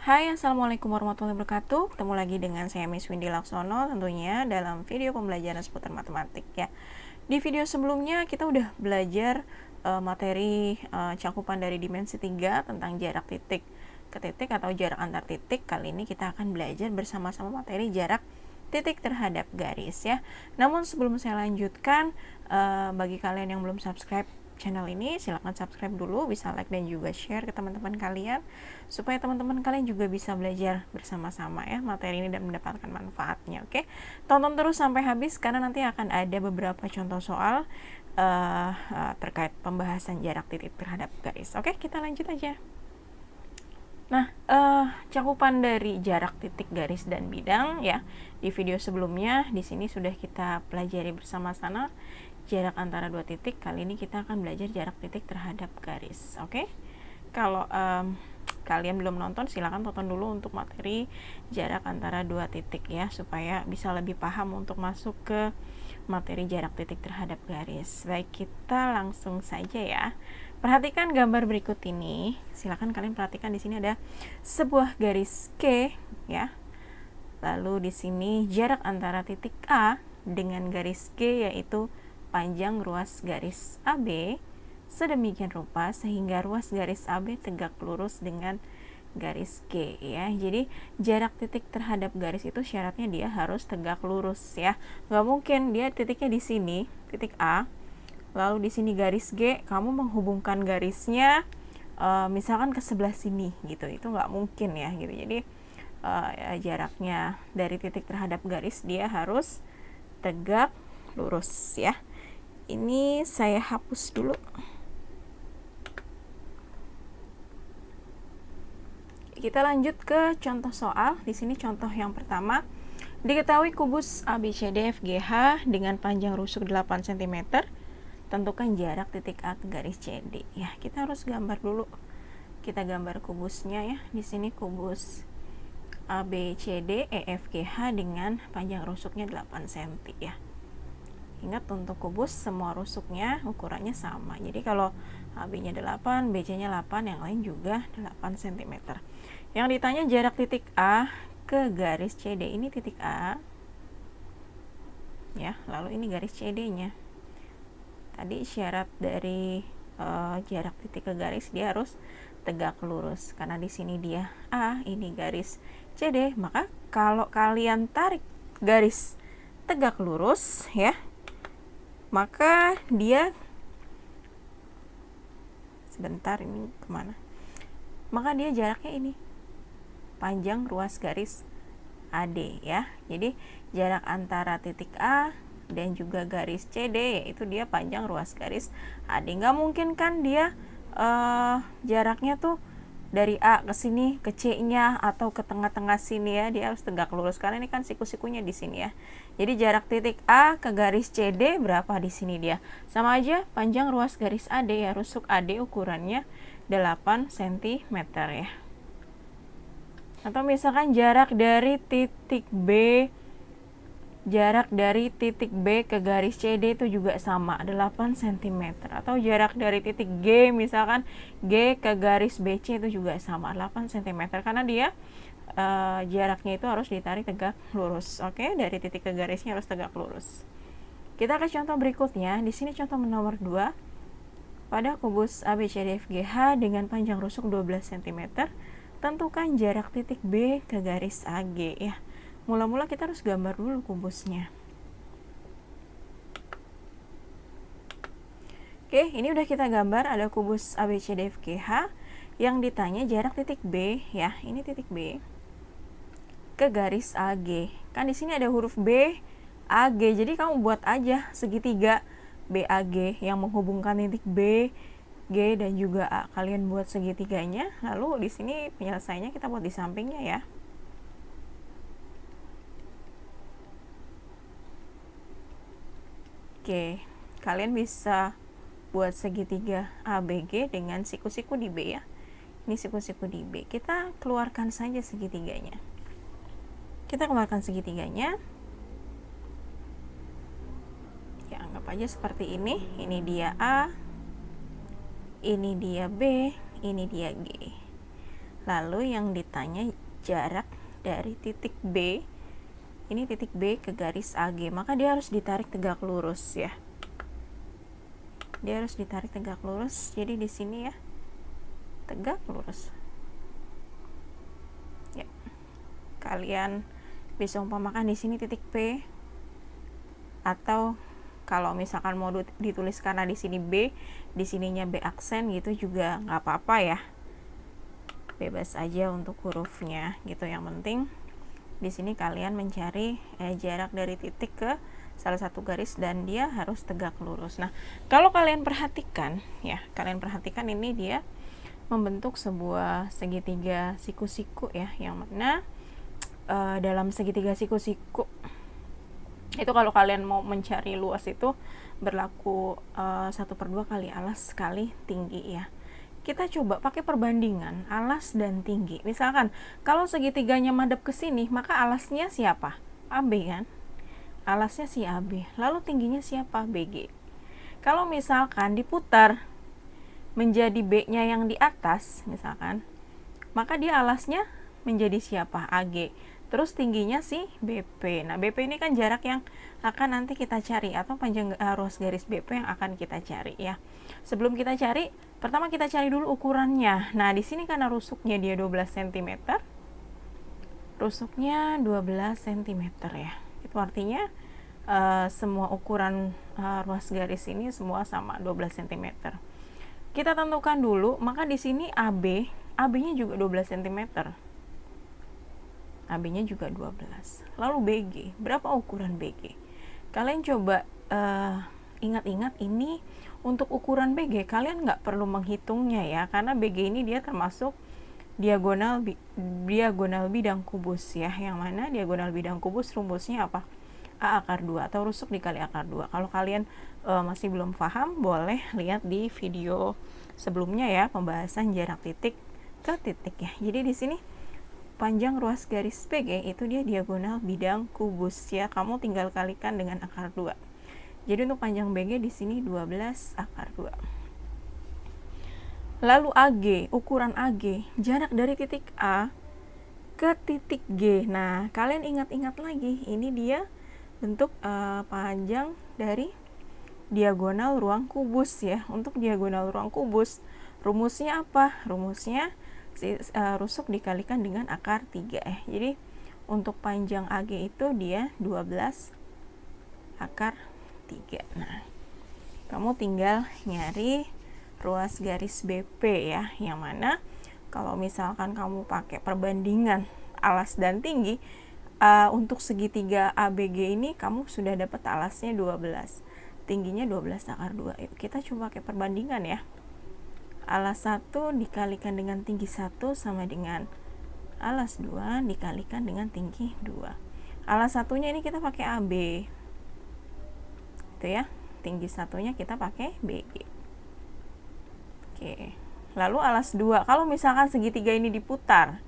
Hai, Assalamualaikum warahmatullahi wabarakatuh. Ketemu lagi dengan saya Miss Windy Laksono tentunya dalam video pembelajaran seputar matematik ya. Di video sebelumnya kita udah belajar materi cakupan dari dimensi 3 tentang jarak titik ke titik atau jarak antar titik. Kali ini kita akan belajar bersama-sama materi jarak titik terhadap garis ya. Namun sebelum saya lanjutkan, bagi kalian yang belum subscribe channel ini, silahkan subscribe dulu, bisa like dan juga share ke teman-teman kalian supaya teman-teman kalian juga bisa belajar bersama-sama ya materi ini dan mendapatkan manfaatnya. Oke, tonton terus sampai habis karena nanti akan ada beberapa contoh soal terkait pembahasan jarak titik terhadap garis. Oke, kita lanjut aja. Nah, cakupan dari jarak titik, garis, dan bidang ya. Di video sebelumnya di sini sudah kita pelajari bersama-sama jarak antara dua titik. Kali ini kita akan belajar jarak titik terhadap garis. Oke. Kalau kalian belum nonton, silakan tonton dulu untuk materi jarak antara dua titik ya, supaya bisa lebih paham untuk masuk ke materi jarak titik terhadap garis. Baik, kita langsung saja ya. Perhatikan gambar berikut ini. Silakan kalian perhatikan di sini ada sebuah garis K ya. Lalu di sini jarak antara titik A dengan garis G yaitu panjang ruas garis AB sedemikian rupa sehingga ruas garis AB tegak lurus dengan garis G ya. Jadi jarak titik terhadap garis itu syaratnya dia harus tegak lurus ya. Nggak mungkin dia titiknya di sini, titik A, lalu di sini garis G, kamu menghubungkan garisnya misalkan ke sebelah sini gitu. Itu nggak mungkin ya gitu. Jadi jaraknya dari titik terhadap garis dia harus tegak lurus ya. Ini saya hapus dulu. Kita lanjut ke contoh soal. Di sini contoh yang pertama. Diketahui kubus ABCDFGH dengan panjang rusuk 8 cm. Tentukan jarak titik A ke garis CD. Ya, kita harus gambar dulu. Kita gambar kubusnya ya. Di sini kubus ABCDEFGH dengan panjang rusuknya 8 cm ya. Ingat, untuk kubus semua rusuknya ukurannya sama. Jadi kalau AB-nya 8, BC-nya 8, yang lain juga 8 cm. Yang ditanya jarak titik A ke garis CD. Ini titik A. Ya, lalu ini garis CD-nya. Tadi syarat dari jarak titik ke garis dia harus tegak lurus. Karena di sini dia A, ini garis CD, maka kalau kalian tarik garis tegak lurus ya, maka dia sebentar ini kemana? Maka dia jaraknya ini panjang ruas garis AD ya. Jadi jarak antara titik A dan juga garis CD yaitu dia panjang ruas garis AD. Nggak mungkin kan dia jaraknya tuh dari A ke sini ke C-nya atau ke tengah-tengah sini ya, dia harus tegak lurus karena ini kan siku-sikunya di sini ya. Jadi jarak titik A ke garis CD berapa di sini dia? Sama aja panjang ruas garis AD ya, rusuk AD ukurannya 8 cm ya. Atau misalkan jarak dari titik B ke garis CD itu juga sama, 8 cm. Atau jarak dari titik G, misalkan G ke garis BC itu juga sama, 8 cm. Karena dia jaraknya itu harus ditarik tegak lurus. Oke, dari titik ke garisnya harus tegak lurus. Kita ke contoh berikutnya. Di sini contoh nomor 2. Pada kubus ABCDFGH dengan panjang rusuk 12 cm, tentukan jarak titik B ke garis AG ya. Mula-mula kita harus gambar dulu kubusnya. Oke, ini udah kita gambar, ada kubus ABCDFGH yang ditanya jarak titik B ya. Ini titik B ke garis AG. Kan di sini ada huruf B, AG. Jadi kamu buat aja segitiga BAG yang menghubungkan titik B, G dan juga A. Kalian buat segitiganya. Lalu di sini penyelesaiannya kita buat di sampingnya ya. Oke, kalian bisa buat segitiga ABG dengan siku-siku di B ya. Ini siku-siku di B. Kita keluarkan saja segitiganya. Kita keluarkan segitiganya. Ya, anggap aja seperti ini. Ini dia A, ini dia B, ini dia G. Lalu yang ditanya jarak dari titik B, ini titik B ke garis AG, maka dia harus ditarik tegak lurus ya. Dia harus ditarik tegak lurus. Jadi di sini ya, tegak lurus. Ya. Kalian bisa umpamakan di sini titik P, atau kalau misalkan mau ditulis karena di sini B, di sininya B aksen gitu juga nggak apa-apa ya. Bebas aja untuk hurufnya gitu. Yang penting di sini kalian mencari jarak dari titik ke salah satu garis dan dia harus tegak lurus. Nah, kalau kalian perhatikan ya, kalian perhatikan ini dia membentuk sebuah segitiga siku-siku ya, yang mana dalam segitiga siku-siku itu kalau kalian mau mencari luas itu berlaku 1/2 kali alas kali tinggi ya. Kita coba pakai perbandingan alas dan tinggi. Misalkan kalau segitiganya madep ke sini, maka alasnya siapa? AB kan? Alasnya si AB. Lalu tingginya siapa? BG. Kalau misalkan diputar menjadi B-nya yang di atas, misalkan, maka dia alasnya menjadi siapa? AG. Terus tingginya si BP. Nah, BP ini kan jarak yang akan nanti kita cari, atau panjang ruas garis BP yang akan kita cari ya. Sebelum kita cari, pertama kita cari dulu ukurannya. Nah, di sini karena rusuknya dia 12 cm. Rusuknya 12 cm ya. Itu artinya semua ukuran ruas garis ini semua sama 12 cm. Kita tentukan dulu, maka di sini AB, AB-nya juga 12 cm. AB-nya juga 12. Lalu BG, berapa ukuran BG? Kalian coba ingat-ingat ini untuk ukuran BG, kalian nggak perlu menghitungnya ya, karena BG ini dia termasuk diagonal bidang kubus ya, yang mana diagonal bidang kubus rumusnya apa? A akar 2 atau rusuk dikali akar 2. Kalau kalian masih belum paham, boleh lihat di video sebelumnya ya, pembahasan jarak titik ke titik ya. Jadi di sini panjang ruas garis BG itu dia diagonal bidang kubus ya. Kamu tinggal kalikan dengan akar 2. Jadi untuk panjang BG di sini 12 akar 2. Lalu AG, ukuran AG, jarak dari titik A ke titik G. Nah, kalian ingat-ingat lagi, ini dia bentuk panjang dari diagonal ruang kubus ya. Untuk diagonal ruang kubus, rumusnya apa? Rumusnya rusuk dikalikan dengan akar 3 ya. Jadi untuk panjang AG itu dia 12 akar 3. Nah, kamu tinggal nyari ruas garis BP ya, yang mana kalau misalkan kamu pakai perbandingan alas dan tinggi, untuk segitiga ABG ini kamu sudah dapat alasnya 12, tingginya 12 akar 2. Yuk kita coba pakai perbandingan ya. Alas 1 dikalikan dengan tinggi 1 sama dengan alas 2 dikalikan dengan tinggi 2. Alas satunya ini kita pakai AB. Itu ya. Tinggi satunya kita pakai BG. Oke. Lalu alas 2, kalau misalkan segitiga ini diputar,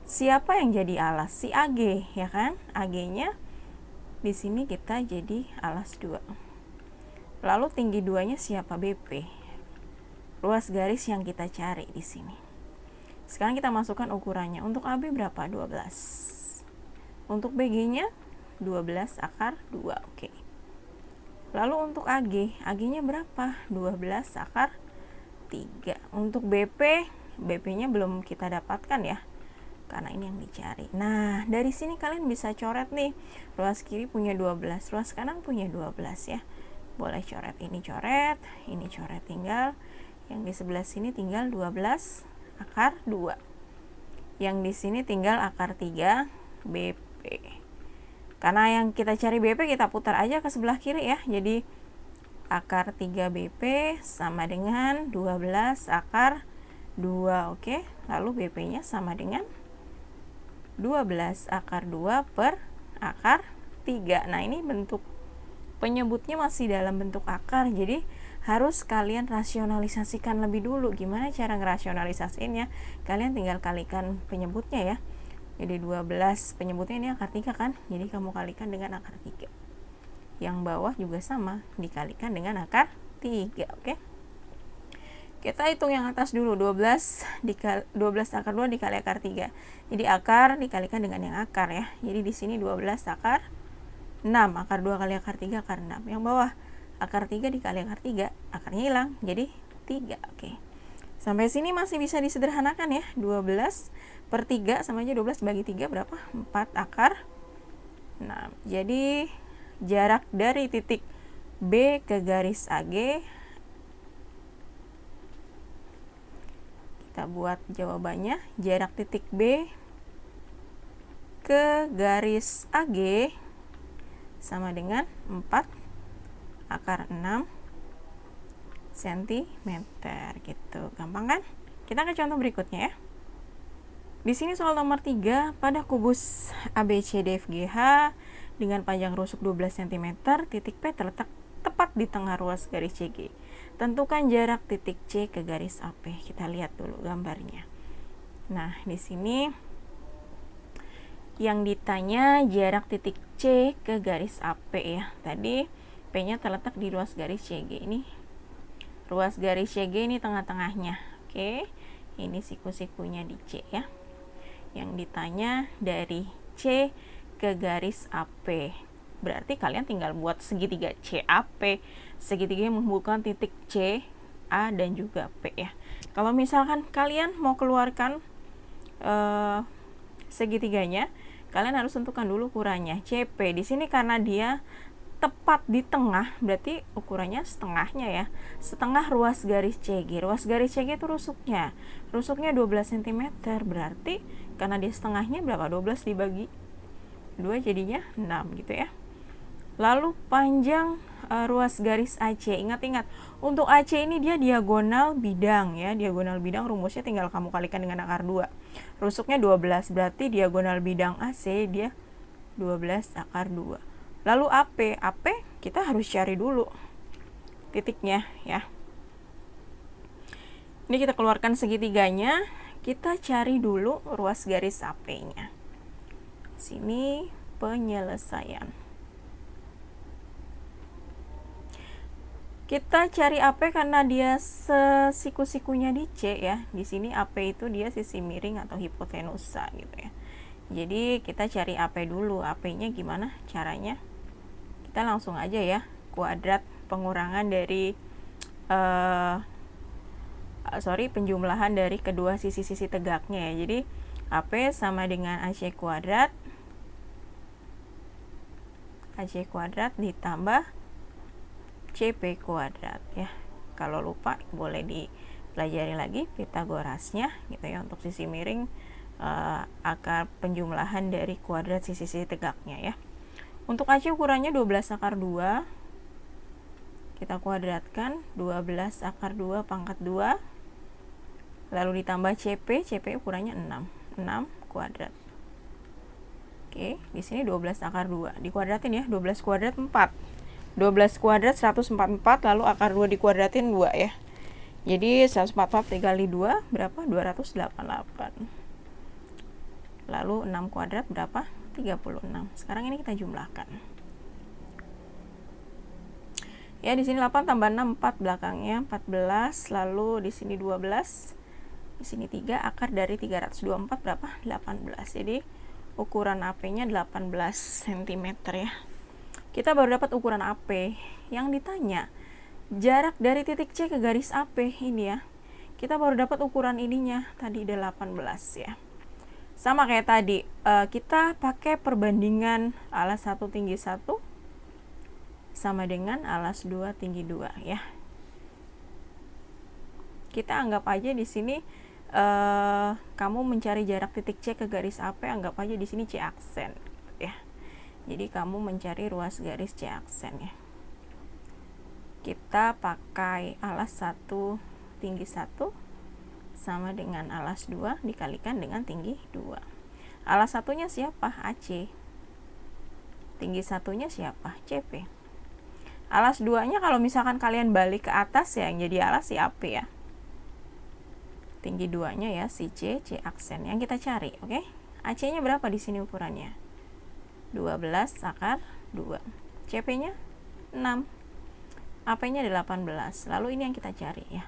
siapa yang jadi alas? Si AG ya kan? AG-nya di sini kita jadi alas 2. Lalu tinggi 2-nya siapa? BP. Ruas garis yang kita cari di sini. Sekarang kita masukkan ukurannya. Untuk AB berapa? 12. Untuk BG-nya 12 akar 2. Oke. Lalu untuk AG, AG-nya berapa? 12 akar 3. Untuk BP, BP-nya belum kita dapatkan ya, karena ini yang dicari. Nah, dari sini kalian bisa coret nih. Ruas kiri punya 12, ruas kanan punya 12 ya. Boleh coret, ini coret tinggal. Yang di sebelah sini tinggal 12 akar 2. Yang di sini tinggal akar 3 BP. Karena yang kita cari BP, kita putar aja ke sebelah kiri ya. Jadi akar 3 BP sama dengan 12 akar 2. Oke. Lalu BP-nya sama dengan 12 akar 2 per akar 3. Nah, ini bentuk penyebutnya masih dalam bentuk akar, jadi harus kalian rasionalisasikan lebih dulu. Gimana cara ngerasionalisasiinnya? Kalian tinggal kalikan penyebutnya ya. Jadi 12 penyebutnya ini akar 3 kan, jadi kamu kalikan dengan akar 3. Yang bawah juga sama, dikalikan dengan akar 3. Oke. Kita hitung yang atas dulu, 12 akar 2 dikali akar 3. Jadi akar dikalikan dengan yang akar ya. Jadi di sini 12 akar 6, akar 2 kali akar 3 akar 6. Yang bawah akar 3 dikali akar 3, akarnya hilang, jadi 3. Oke. Sampai sini masih bisa disederhanakan ya. 12 per 3 sama aja 12 bagi 3 berapa? 4 akar 6. Jadi jarak dari titik B ke garis AG, kita buat jawabannya, jarak titik B ke garis AG sama dengan 4 akar 6 cm gitu. Gampang kan? Kita ke contoh berikutnya ya. Di sini soal nomor 3, pada kubus ABCDFGH dengan panjang rusuk 12 cm, titik P terletak tepat di tengah ruas garis CG. Tentukan jarak titik C ke garis AP. Kita lihat dulu gambarnya. Nah, di sini yang ditanya jarak titik C ke garis AP ya. Tadi P-nya terletak di ruas garis CG. Ini ruas garis CG, ini tengah-tengahnya. Oke. Ini siku-sikunya di C ya. Yang ditanya dari C ke garis AP. Berarti kalian tinggal buat segitiga CAP. Segitiga yang menghubungkan titik C, A, dan juga P ya. Kalau misalkan kalian mau keluarkan segitiganya, kalian harus tentukan dulu ukurannya. CP di sini karena dia tepat di tengah, berarti ukurannya setengahnya ya. Setengah ruas garis CG. Ruas garis CG itu rusuknya. Rusuknya 12 cm, berarti karena dia setengahnya berapa? 12 dibagi 2 jadinya 6 gitu ya. Lalu panjang ruas garis AC. Ingat-ingat, untuk AC ini dia diagonal bidang ya. Diagonal bidang rumusnya tinggal kamu kalikan dengan akar 2. Rusuknya 12, berarti diagonal bidang AC dia 12 akar 2. Lalu AP kita harus cari dulu titiknya ya. Ini kita keluarkan segitiganya, kita cari dulu ruas garis AP-nya. Sini penyelesaian. Kita cari AP karena dia siku-sikunya di C ya. Di sini AP itu dia sisi miring atau hipotenusa gitu ya. Jadi kita cari AP dulu. AP-nya gimana caranya? Kita langsung aja ya, kuadrat pengurangan dari penjumlahan dari kedua sisi-sisi tegaknya ya. Jadi AP sama dengan AC kuadrat ditambah CP kuadrat ya. Kalau lupa boleh dipelajari lagi Pitagorasnya gitu ya, untuk sisi miring akar penjumlahan dari kuadrat sisi-sisi tegaknya ya. Untuk AC ukurannya 12 akar 2, kita kuadratkan 12 akar 2 pangkat 2, lalu ditambah CP ukurannya 6 kuadrat. Oke, di sini 12 akar 2 dikuadratin ya, 12 kuadrat 4. 12 kuadrat 144, lalu akar 2 dikuadratin 2 ya. Jadi 144 dikali 2 berapa? 288. Lalu 6 kuadrat berapa? 36. Sekarang ini kita jumlahkan. Ya, di sini 8 tambah 6 4 belakangnya 14, lalu di sini 12. Di sini 3, akar dari 324 berapa? 18. Jadi ukuran AP-nya 18 cm ya. Kita baru dapat ukuran AP. Yang ditanya jarak dari titik C ke garis AP ini ya. Kita baru dapat ukuran ininya tadi 18 ya. Sama kayak tadi, kita pakai perbandingan alas 1 tinggi 1 sama dengan alas 2 tinggi 2 ya. Kita anggap aja di sini kamu mencari jarak titik C ke garis AP, anggap aja di sini C aksen ya. Jadi kamu mencari ruas garis C aksen ya. Kita pakai alas 1 tinggi 1 sama dengan alas 2 dikalikan dengan tinggi 2. Alas satunya siapa? AC. Tinggi satunya siapa? CP. Alas 2-nya kalau misalkan kalian balik ke atas ya, yang jadi alas si AP ya. Tinggi 2-nya ya si C aksen yang kita cari, oke? AC-nya berapa di sini ukurannya? 12 akar 2. CP-nya 6. AP-nya 18. Lalu ini yang kita cari ya.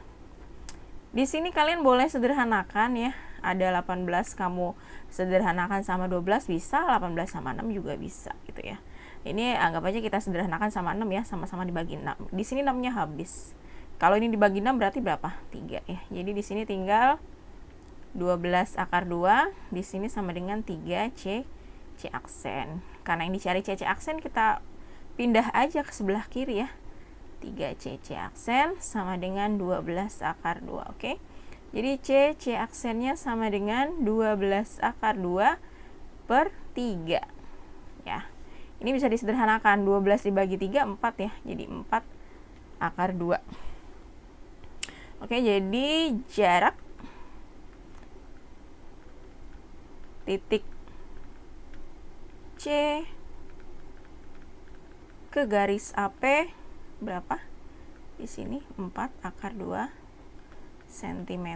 Di sini kalian boleh sederhanakan ya. Ada 18 kamu sederhanakan sama 12 bisa, 18 sama 6 juga bisa gitu ya. Ini anggap aja kita sederhanakan sama 6 ya, sama-sama dibagi 6. Di sini 6-nya habis. Kalau ini dibagi 6 berarti berapa? 3 ya. Jadi di sini tinggal 12 akar 2, di sini sama dengan 3C C aksen. Karena yang dicari C aksen, kita pindah aja ke sebelah kiri ya. 3C aksen sama dengan 12 akar 2, oke? Jadi C aksennya sama dengan 12 akar 2 per 3 ya. Ini bisa disederhanakan, 12 dibagi 3, 4 ya. Jadi 4 akar 2. Oke, jadi jarak titik C ke garis AP berapa? Di sini 4 akar 2 cm.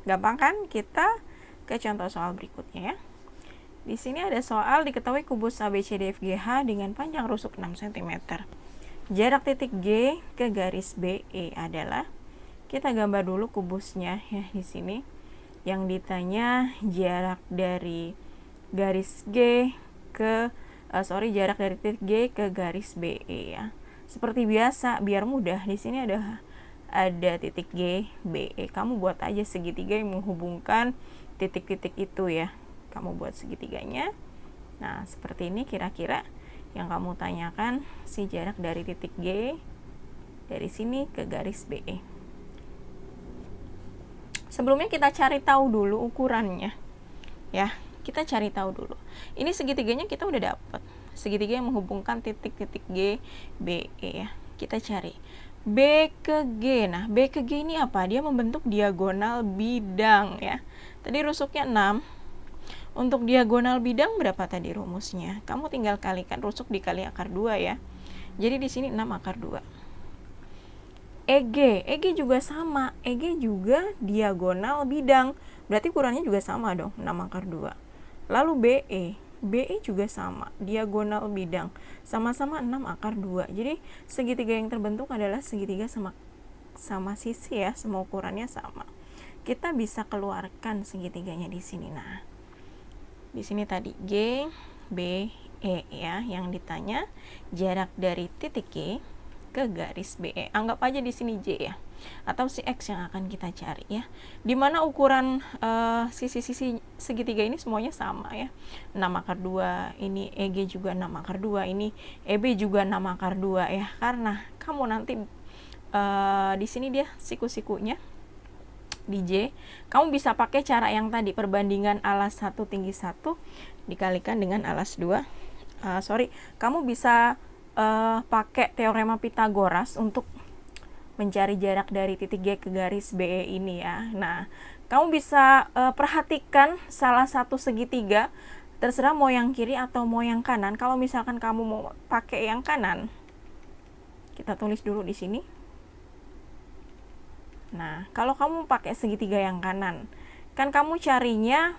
Gampang kan? Kita ke contoh soal berikutnya ya. Di sini ada soal diketahui kubus ABCDFGH dengan panjang rusuk 6 cm. Jarak titik G ke garis BE adalah, kita gambar dulu kubusnya ya di sini. Yang ditanya jarak dari garis G ke jarak dari titik G ke garis BE ya. Seperti biasa, biar mudah, di sini ada titik G, BE. Kamu buat aja segitiga yang menghubungkan titik-titik itu ya. Kamu buat segitiganya. Nah, seperti ini kira-kira yang kamu tanyakan, si jarak dari titik G dari sini ke garis BE. Sebelumnya kita cari tahu dulu ukurannya. Ya, kita cari tahu dulu. Ini segitiganya kita udah dapat. Segitiga yang menghubungkan titik-titik G, BE ya. Kita cari B ke G. Nah, B ke G ini apa? Dia membentuk diagonal bidang ya. Tadi rusuknya 6. Untuk diagonal bidang berapa tadi rumusnya? Kamu tinggal kalikan rusuk dikali akar 2 ya. Jadi di sini 6 akar 2. EG juga sama. EG juga diagonal bidang. Berarti ukurannya juga sama dong, 6 akar 2. Lalu BE juga sama, diagonal bidang, sama-sama 6 akar 2. Jadi segitiga yang terbentuk adalah segitiga sama sisi ya, semua ukurannya sama. Kita bisa keluarkan segitiganya di sini. Nah, di sini tadi G, B, E ya, yang ditanya jarak dari titik G ke garis BE. Anggap aja di sini J ya, atau si X yang akan kita cari ya. Dimana ukuran sisi-sisi segitiga ini semuanya sama ya. 6 akar 2, ini EG juga 6 akar 2, ini EB juga 6 akar 2 ya. Karena kamu nanti di sini dia siku-sikunya di J, kamu bisa pakai cara yang tadi, perbandingan alas 1 tinggi 1 dikalikan dengan alas 2. Kamu bisa pakai teorema Pitagoras untuk mencari jarak dari titik G ke garis BE ini ya. Nah, kamu bisa perhatikan salah satu segitiga, terserah mau yang kiri atau mau yang kanan. Kalau misalkan kamu mau pakai yang kanan, kita tulis dulu di sini. Nah, kalau kamu pakai segitiga yang kanan, kan kamu carinya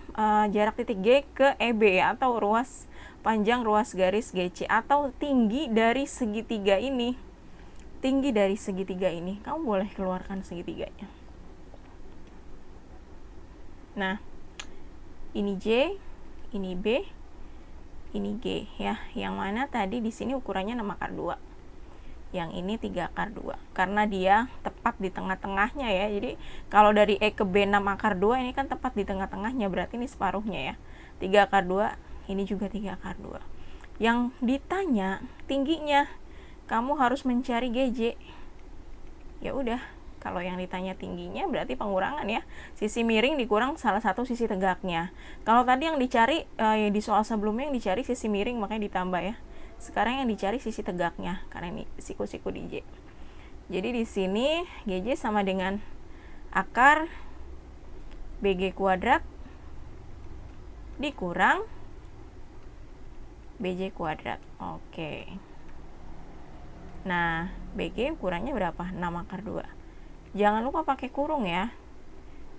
jarak titik G ke EB ya, atau panjang ruas garis GC, atau tinggi dari segitiga ini. Tinggi dari segitiga ini, kamu boleh keluarkan segitiganya. Nah, ini J, ini B, ini G ya. Yang mana tadi di sini ukurannya 6 akar 2. Yang ini 3 akar 2. Karena dia tepat di tengah-tengahnya ya. Jadi kalau dari E ke B 6 akar 2, ini kan tepat di tengah-tengahnya, berarti ini separuhnya ya. 3 akar 2, ini juga 3 akar 2. Yang ditanya tingginya, kamu harus mencari GJ. Ya udah, kalau yang ditanya tingginya berarti pengurangan ya. Sisi miring dikurang salah satu sisi tegaknya. Kalau tadi yang dicari di soal sebelumnya yang dicari sisi miring, makanya ditambah ya. Sekarang yang dicari sisi tegaknya karena ini siku-siku di J. Jadi di sini GJ sama dengan akar BG kuadrat dikurang BJ kuadrat. Oke. Nah, BG ukurannya berapa? 6 akar 2. Jangan lupa pakai kurung ya.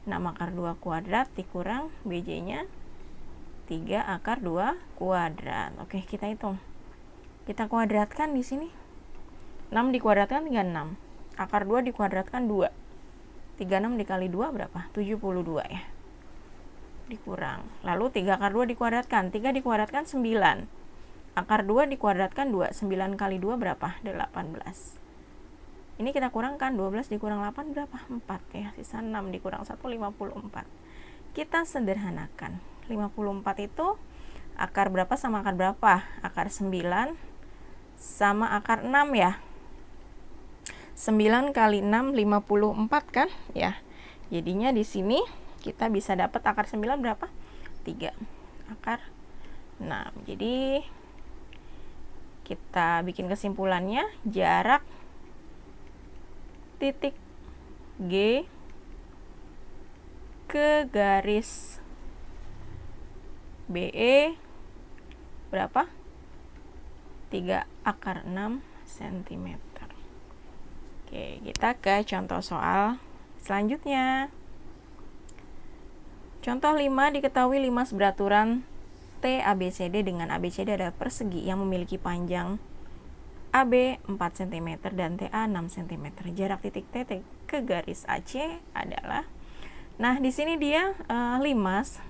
6 akar 2 kuadrat dikurang BJ-nya 3 akar 2 kuadrat. Oke, kita hitung. Kita kuadratkan di sini. 6 dikuadratkan tinggal 6. Akar 2 dikuadratkan 2. 36 dikali 2 berapa? 72 ya. Dikurang. Lalu 3 akar 2 dikuadratkan. 3 dikuadratkan 9. Akar 2 dikuadratkan 2. 9 kali 2 berapa? 18. Ini kita kurangkan. 12 dikurang 8 berapa? 4 ya. Sisa 6 dikurang 1, 54. Kita sederhanakan. 54 itu akar berapa sama akar berapa? Akar 9 sama akar 6 ya. 9 kali 6 54 kan ya. Jadinya di sini kita bisa dapat akar 9 berapa? 3 akar 6. Jadi kita bikin kesimpulannya, jarak titik G ke garis BE berapa? 3 akar 6 cm. Oke, kita ke contoh soal selanjutnya. Contoh 5, diketahui limas beraturan T ABCD dengan ABCD adalah persegi yang memiliki panjang AB 4 cm dan TA 6 cm. Jarak titik T ke garis AC adalah, nah di sini dia limas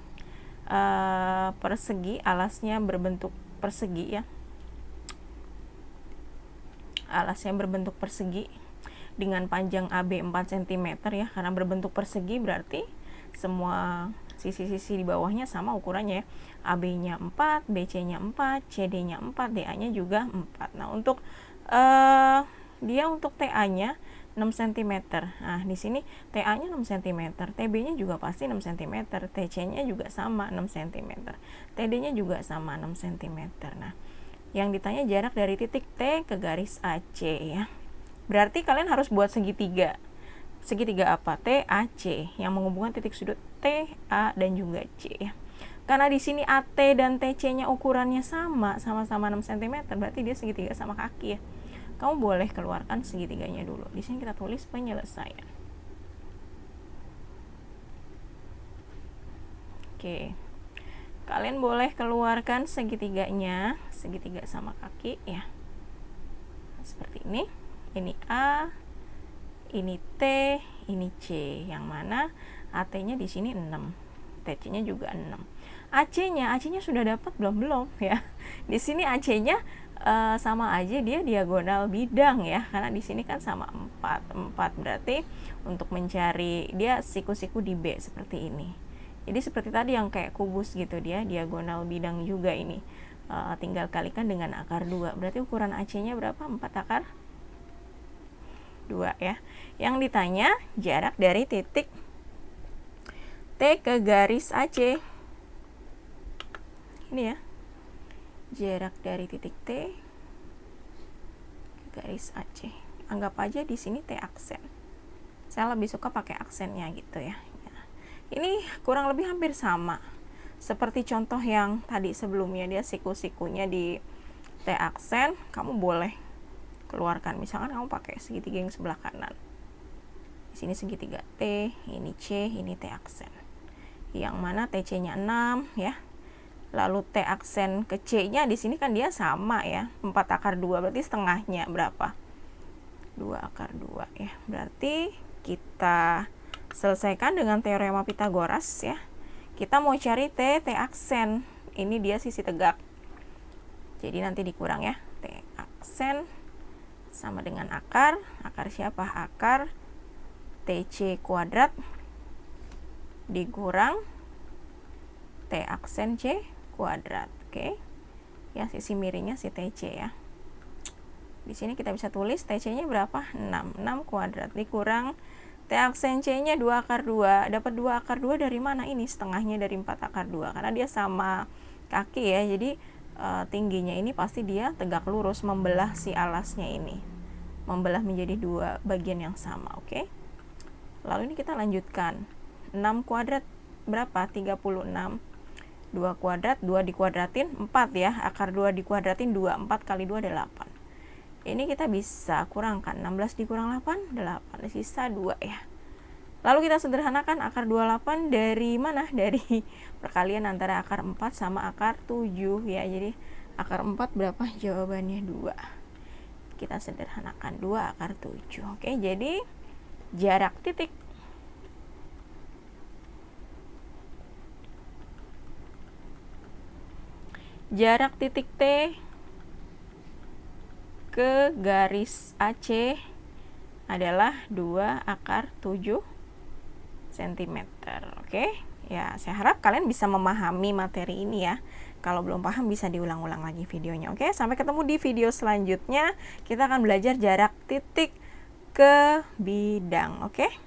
persegi, alasnya berbentuk persegi ya. Alasnya berbentuk persegi dengan panjang AB 4 cm ya, karena berbentuk persegi berarti semua sisi-sisi di bawahnya sama ukurannya ya. AB-nya 4, BC-nya 4, CD-nya 4, DA-nya juga 4. Nah, untuk dia untuk TA-nya 6 cm. Nah, di sini TA-nya 6 cm, TB-nya juga pasti 6 cm, TC-nya juga sama 6 cm, TD-nya juga sama 6 cm. Nah, yang ditanya jarak dari titik T ke garis AC ya. Berarti kalian harus buat segitiga. Segitiga apa? TAC yang menghubungkan titik sudut T, A dan juga C ya. Karena di sini AT dan TC-nya ukurannya sama-sama 6 cm, berarti dia segitiga sama kaki ya. Kamu boleh keluarkan segitiganya dulu. Di sini kita tulis penyelesaian. Oke. Kalian boleh keluarkan segitiganya, segitiga sama kaki ya. Seperti ini. Ini A, ini T, ini C. Yang mana AT-nya di sini 6, TC-nya juga 6. AC-nya sudah dapat belum ya. Di sini AC-nya sama aja, dia diagonal bidang ya. Karena di sini kan sama 4 berarti untuk mencari dia siku-siku di B seperti ini. Jadi seperti tadi yang kayak kubus gitu, dia diagonal bidang juga ini. Tinggal kalikan dengan akar 2. Berarti ukuran AC-nya berapa? 4 akar 2 ya. Yang ditanya jarak dari titik T ke garis AC. Ini ya. Jarak dari titik T ke garis AC. Anggap aja di sini T aksen. Saya lebih suka pakai aksennya gitu ya. Ini kurang lebih hampir sama. Seperti contoh yang tadi sebelumnya, dia siku-sikunya di T aksen, kamu boleh keluarkan. Misalkan kamu pakai segitiga yang sebelah kanan. Di sini segitiga T, ini C, ini T aksen. Yang mana TC-nya 6 ya. Lalu T aksen ke C-nya di sini kan dia sama ya. 4 akar 2 berarti setengahnya berapa? 2 akar 2 ya. Berarti kita selesaikan dengan teorema Pitagoras ya. Kita mau cari T aksen. Ini dia sisi tegak. Jadi nanti dikurang ya. T aksen sama dengan akar siapa? Akar TC kuadrat dikurang T aksen C kuadrat. Oke. Ya, sisi miringnya si TC ya. Di sini kita bisa tulis TC-nya berapa? 6 kuadrat dikurang T aksen C-nya 2 akar 2. Dapat 2 akar 2 dari mana? Ini setengahnya dari 4 akar 2. Karena dia sama kaki ya. Jadi tingginya ini pasti dia tegak lurus membelah si alasnya ini. Membelah menjadi 2 bagian yang sama, oke? Lalu ini kita lanjutkan. 6 kuadrat berapa? 36. 2 kuadrat, 2 dikuadratin 4 ya. Akar 2 dikuadratin 2. 4 kali 2 8. Ini kita bisa kurangkan. 16 dikurang 8, 8. Sisa 2 ya. Lalu kita sederhanakan akar 28 dari mana? Dari perkalian antara akar 4 sama akar 7 ya. Jadi akar 4 berapa? Jawabannya 2. Kita sederhanakan 2 akar 7. Oke, jadi jarak titik jarak titik T ke garis AC adalah 2/7 cm. Oke, ya saya harap kalian bisa memahami materi ini ya. Kalau belum paham bisa diulang-ulang lagi videonya. Oke, sampai ketemu di video selanjutnya. Kita akan belajar jarak titik ke bidang. Oke.